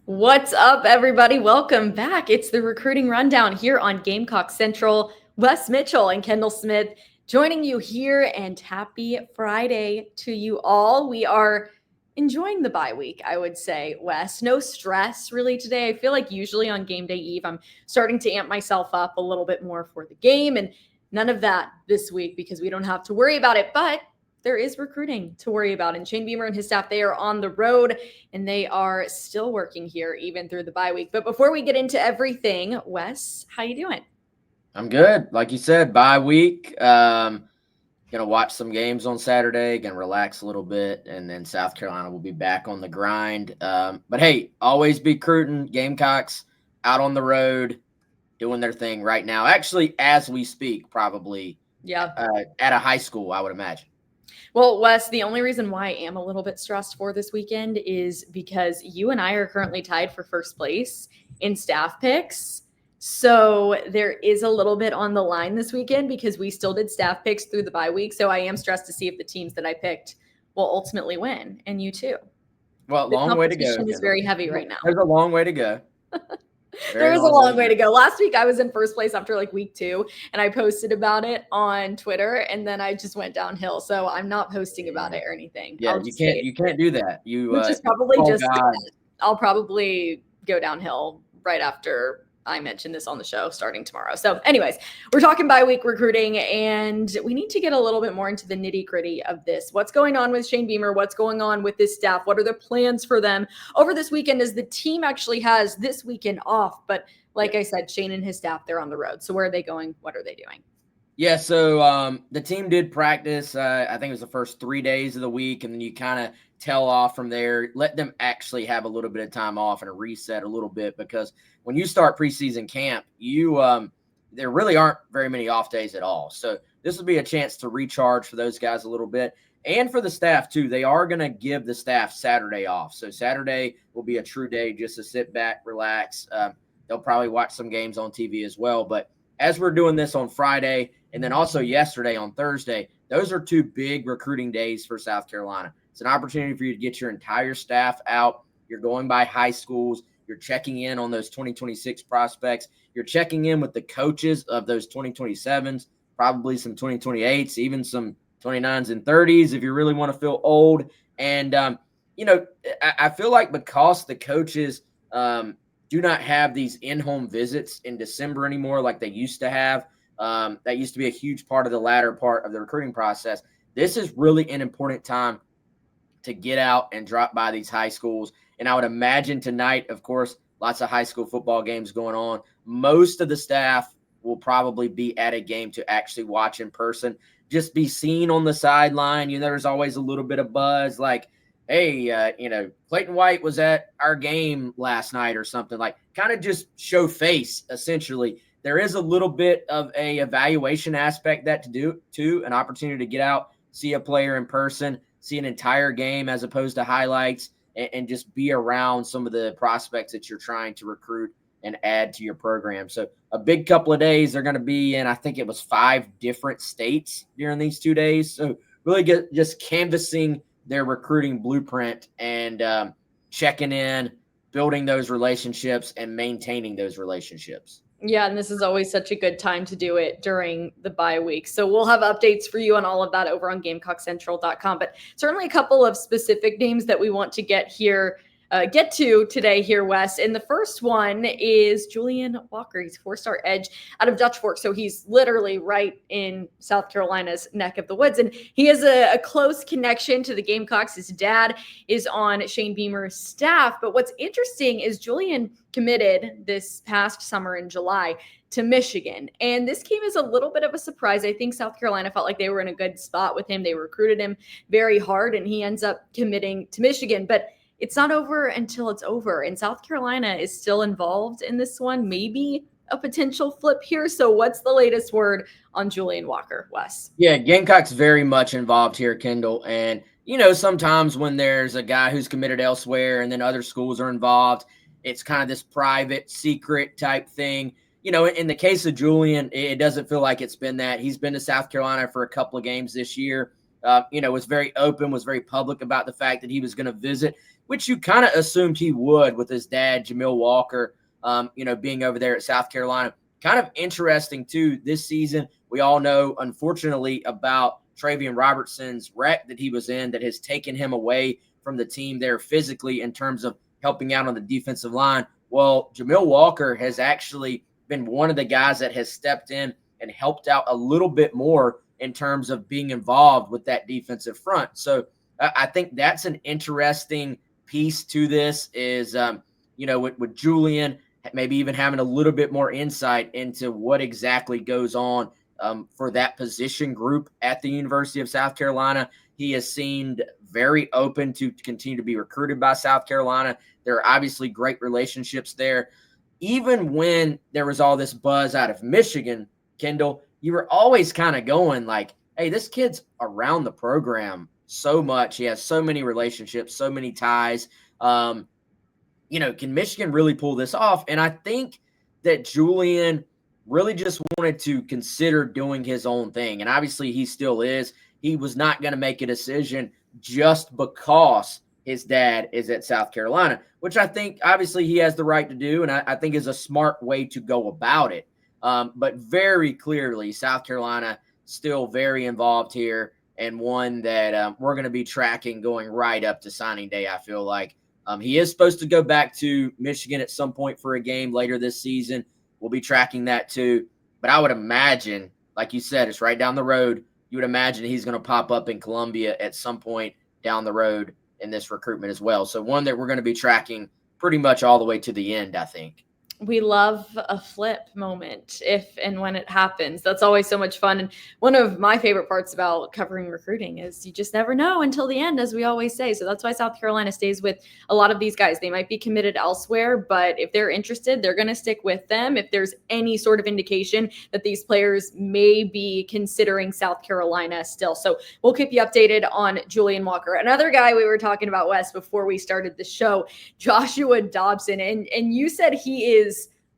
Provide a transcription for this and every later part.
What's up, everybody? Welcome back. It's the recruiting rundown here on Gamecock Central. Wes Mitchell and Kendall Smith joining you here, and happy Friday to you all. We are enjoying the bye week, I would say, Wes. No stress really today. I feel like usually on game day eve, I'm starting to amp myself up a little bit more for the game, and none of that this week because we don't have to worry about it. But there is recruiting to worry about. And Shane Beamer and his staff, they are on the road and they are still working here even through the bye week. But before we get into everything, Wes, how you doing? I'm good. Like you said, bye week. Gonna watch some games on Saturday, gonna relax a little bit, and then South Carolina will be back on the grind. But hey, always be recruiting. Gamecocks out on the road doing their thing right now. Actually, as we speak, probably at a high school, I would imagine. Well, Wes, the only reason why I am a little bit stressed for this weekend is because you and I are currently tied for first place in staff picks. So there is a little bit on the line this weekend because we still did staff picks through the bye week. So I am stressed to see if the teams that I picked will ultimately win, and you too. Well, long way to go. The competition is very heavy right now. There's a long way to go. There is a long way to go. Last week I was in first place after like week 2, and I posted about it on Twitter, and then I just went downhill. So I'm not posting about it or anything. Yeah, you can't do that. Which is probably I'll probably go downhill right after I mention this on the show starting tomorrow. So anyways, we're talking bye-week recruiting, and we need to get a little bit more into the nitty-gritty of this. What's going on with Shane Beamer? What's going on with his staff? What are the plans for them over this weekend, as the team actually has this weekend off? But like I said, Shane and his staff, they're on the road. So where are they going? What are they doing? Yeah, so the team did practice, I think it was the first 3 days of the week, and then you kind of tell off from there, let them actually have a little bit of time off and a reset a little bit, because when you start preseason camp, there really aren't very many off days at all. So this will be a chance to recharge for those guys a little bit, and for the staff too. They are going to give the staff Saturday off. So Saturday will be a true day just to sit back, relax. They'll probably watch some games on TV as well. But as we're doing this on Friday and then also yesterday on Thursday, those are 2 big recruiting days for South Carolina. It's an opportunity for you to get your entire staff out. You're going by high schools. You're checking in on those 2026 prospects. You're checking in with the coaches of those 2027s, probably some 2028s, even some 29s and 30s if you really want to feel old. And, I feel like because the coaches do not have these in-home visits in December anymore like they used to have, that used to be a huge part of the latter part of the recruiting process. This is really an important time to get out and drop by these high schools. And I would imagine tonight, of course, lots of high school football games going on. Most of the staff will probably be at a game to actually watch in person, just be seen on the sideline. There's always a little bit of buzz like, hey, Clayton White was at our game last night or something, like kind of just show face, essentially. There is a little bit of a evaluation aspect that to do too, an opportunity to get out, see a player in person, see an entire game as opposed to highlights, and just be around some of the prospects that you're trying to recruit and add to your program. So a big couple of days. They're going to be in, I think it was 5 different states during these 2 days. So really just canvassing their recruiting blueprint and checking in, building those relationships, and maintaining those relationships. Yeah, and this is always such a good time to do it during the bye week. So we'll have updates for you on all of that over on GamecockCentral.com. But certainly a couple of specific names that we want to get to today here, Wes. And the first one is Julian Walker. He's a 4-star edge out of Dutch Fork. So he's literally right in South Carolina's neck of the woods. And he has a close connection to the Gamecocks. His dad is on Shane Beamer's staff. But what's interesting is Julian committed this past summer in July to Michigan. And this came as a little bit of a surprise. I think South Carolina felt like they were in a good spot with him. They recruited him very hard, and he ends up committing to Michigan. But it's not over until it's over. And South Carolina is still involved in this one, maybe a potential flip here. So what's the latest word on Julian Walker, Wes? Yeah, Gamecock's very much involved here, Kendall. And, sometimes when there's a guy who's committed elsewhere and then other schools are involved, it's kind of this private secret type thing. In the case of Julian, it doesn't feel like it's been that. He's been to South Carolina for a couple of games this year. Was very open, was very public about the fact that he was going to visit. which you kind of assumed he would with his dad, Jamil Walker, being over there at South Carolina. Kind of interesting, too, this season. We all know, unfortunately, about Travian Robertson's wreck that he was in that has taken him away from the team there physically in terms of helping out on the defensive line. Well, Jamil Walker has actually been one of the guys that has stepped in and helped out a little bit more in terms of being involved with that defensive front. So I think that's an interesting piece to this is, with Julian, maybe even having a little bit more insight into what exactly goes on for that position group at the University of South Carolina. He has seemed very open to continue to be recruited by South Carolina. There are obviously great relationships there. Even when there was all this buzz out of Michigan, Kendall, you were always kind of going like, hey, this kid's around the program so much. He has so many relationships, so many ties. Can Michigan really pull this off? And I think that Julian really just wanted to consider doing his own thing. And obviously he still is. He was not going to make a decision just because his dad is at South Carolina, which I think obviously he has the right to do. And I think is a smart way to go about it. But very clearly, South Carolina still very involved here, and one that we're going to be tracking going right up to signing day, I feel like. He is supposed to go back to Michigan at some point for a game later this season. We'll be tracking that too. But I would imagine, like you said, it's right down the road. You would imagine he's going to pop up in Columbia at some point down the road in this recruitment as well. So one that we're going to be tracking pretty much all the way to the end, I think. We love a flip moment if and when it happens. That's always so much fun. And one of my favorite parts about covering recruiting is you just never know until the end, as we always say. So that's why South Carolina stays with a lot of these guys. They might be committed elsewhere, but if they're interested, they're going to stick with them. If there's any sort of indication that these players may be considering South Carolina still. So we'll keep you updated on Julian Walker. Another guy we were talking about, Wes, before we started the show, Joshua Dobson. And you said he is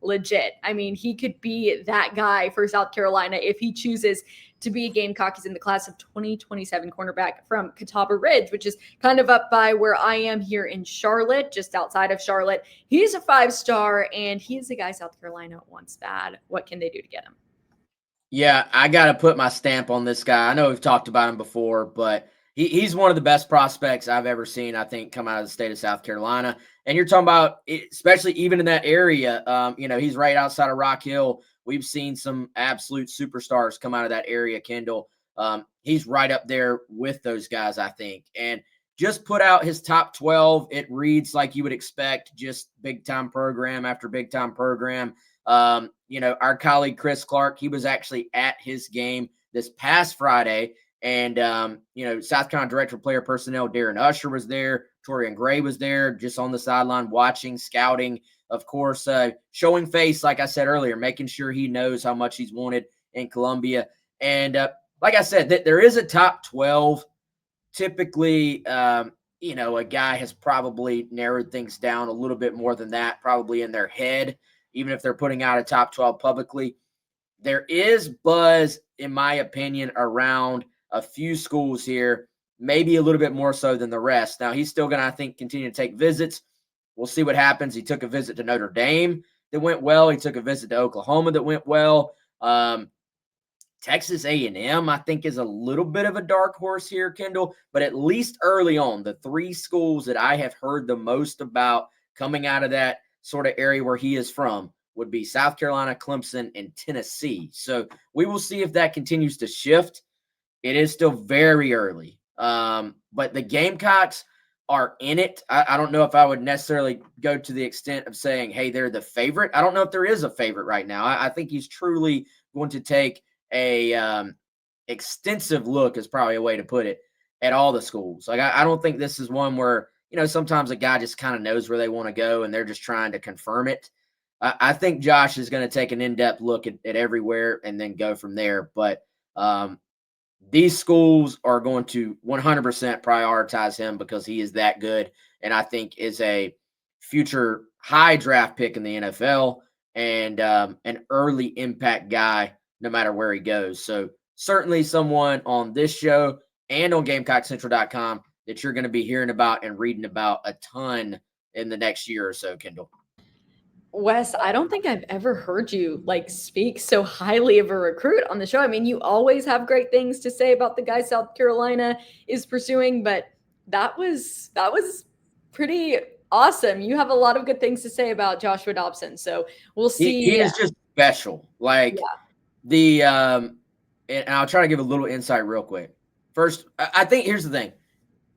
legit. I mean, he could be that guy for South Carolina if he chooses to be a Gamecock. He's in the class of 2027 cornerback from Catawba Ridge, which is kind of up by where I am here in Charlotte, just outside of Charlotte. He's a 5-star, and he's a guy South Carolina wants bad. What can they do to get him? Yeah, I got to put my stamp on this guy. I know we've talked about him before, but he's one of the best prospects I've ever seen, I think, come out of the state of South Carolina. And you're talking about, especially even in that area, he's right outside of Rock Hill. We've seen some absolute superstars come out of that area, Kendall. He's right up there with those guys, I think. And just put out his top 12. It reads like you would expect, just big-time program after big-time program. Our colleague Chris Clark, he was actually at his game this past Friday. And, South Carolina Director of Player Personnel, Darren Usher, was there. Torian Gray was there just on the sideline watching, scouting, of course, showing face, like I said earlier, making sure he knows how much he's wanted in Columbia. And like I said, there is a top 12. Typically, a guy has probably narrowed things down a little bit more than that, probably in their head, even if they're putting out a top 12 publicly. There is buzz, in my opinion, around a few schools here, maybe a little bit more so than the rest. Now, he's still going to, I think, continue to take visits. We'll see what happens. He took a visit to Notre Dame that went well. He took a visit to Oklahoma that went well. Texas A&M, I think, is a little bit of a dark horse here, Kendall. But at least early on, the 3 schools that I have heard the most about coming out of that sort of area where he is from would be South Carolina, Clemson, and Tennessee. So we will see if that continues to shift. It is still very early. But the Gamecocks are in it. I don't know if I would necessarily go to the extent of saying, hey, they're the favorite. I don't know if there is a favorite right now. I think he's truly going to take a extensive look, is probably a way to put it, at all the schools. Like, I don't think this is one where, sometimes a guy just kind of knows where they want to go and they're just trying to confirm it. I think Josh is going to take an in-depth look at everywhere and then go from there. But these schools are going to 100% prioritize him because he is that good, and I think is a future high draft pick in the NFL and an early impact guy no matter where he goes. So certainly someone on this show and on GamecockCentral.com that you're going to be hearing about and reading about a ton in the next year or so, Kendall? Wes, I don't think I've ever heard you like speak so highly of a recruit on the show. I mean, you always have great things to say about the guy South Carolina is pursuing, but that was pretty awesome. You have a lot of good things to say about Joshua Dobson. So we'll see. He is just special. Like the and I'll try to give a little insight real quick. First, I think here's the thing.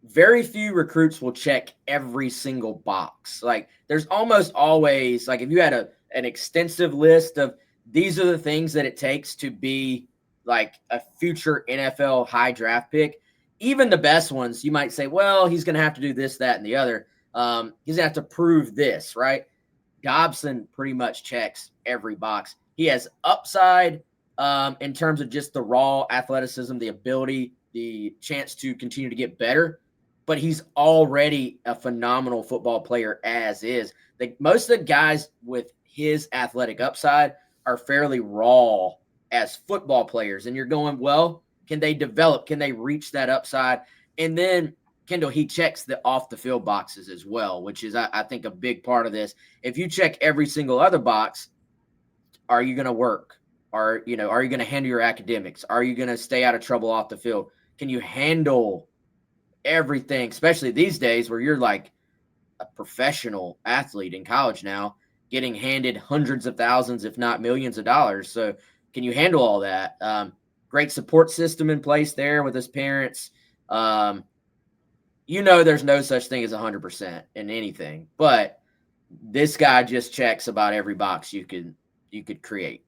Very few recruits will check every single box. Like there's almost always, like if you had an extensive list of these are the things that it takes to be like a future NFL high draft pick, even the best ones, you might say, well, he's going to have to do this, that, and the other. He's going to have to prove this, right? Dobson pretty much checks every box. He has upside in terms of just the raw athleticism, the ability, the chance to continue to get better. But he's already a phenomenal football player as is. Most of the guys with his athletic upside are fairly raw as football players. And you're going, well, can they develop? Can they reach that upside? And then, Kendall, he checks the off-the-field boxes as well, which is, I think, a big part of this. If you check every single other box, are you going to work? Are you going to handle your academics? Are you going to stay out of trouble off the field? Can you handle everything, especially these days where you're like a professional athlete in college now, getting handed hundreds of thousands, if not millions of dollars. So can you handle all that? Great support system in place there with his parents. There's no such thing as 100% in anything, but this guy just checks about every box you could create.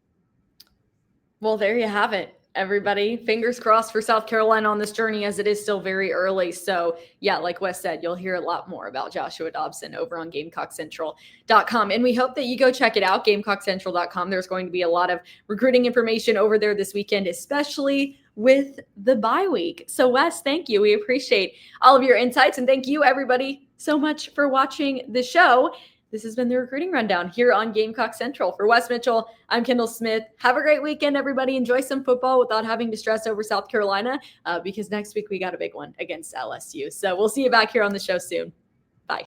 Well, there you have it, everybody. Fingers crossed for South Carolina on this journey, as it is still very early. So yeah, like Wes said, you'll hear a lot more about Joshua Dobson over on GamecockCentral.com. And we hope that you go check it out, GamecockCentral.com. There's going to be a lot of recruiting information over there this weekend, especially with the bye week. So Wes, thank you. We appreciate all of your insights. And thank you, everybody, so much for watching the show. This has been the Recruiting Rundown here on Gamecock Central. For Wes Mitchell, I'm Kendall Smith. Have a great weekend, everybody. Enjoy some football without having to stress over South Carolina because next week we got a big one against LSU. So we'll see you back here on the show soon.